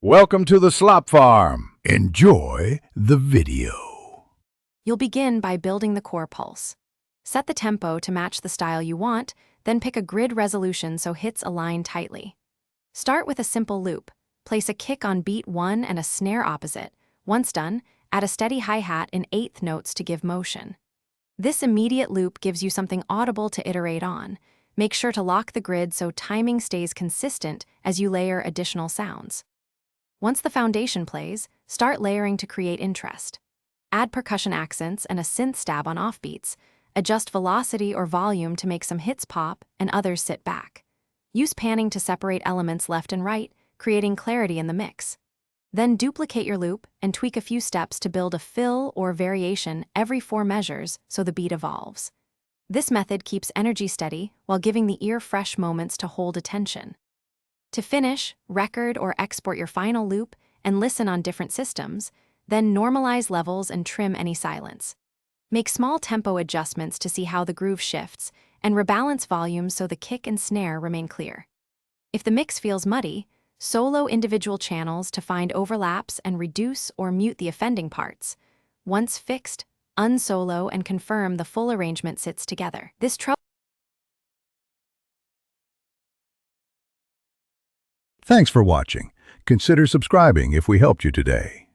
Welcome to the Slop Farm. Enjoy the video. You'll begin by building the core pulse. Set the tempo to match the style you want, then pick a grid resolution so hits align tightly. Start with a simple loop. Place a kick on beat 1 and a snare opposite. Once done, add a steady hi-hat in 1/8 notes to give motion. This immediate loop gives you something audible to iterate on. Make sure to lock the grid so timing stays consistent as you layer additional sounds. Once the foundation plays, start layering to create interest. Add percussion accents and a synth stab on offbeats. Adjust velocity or volume to make some hits pop and others sit back. Use panning to separate elements left and right, creating clarity in the mix. Then duplicate your loop and tweak a few steps to build a fill or variation every 4 measures so the beat evolves. This method keeps energy steady while giving the ear fresh moments to hold attention. To finish, record or export your final loop and listen on different systems, then normalize levels and trim any silence. Make small tempo adjustments to see how the groove shifts, and rebalance volumes so the kick and snare remain clear. If the mix feels muddy, solo individual channels to find overlaps and reduce or mute the offending parts. Once fixed, unsolo and confirm the full arrangement sits together. Thanks for watching. Consider subscribing if we helped you today.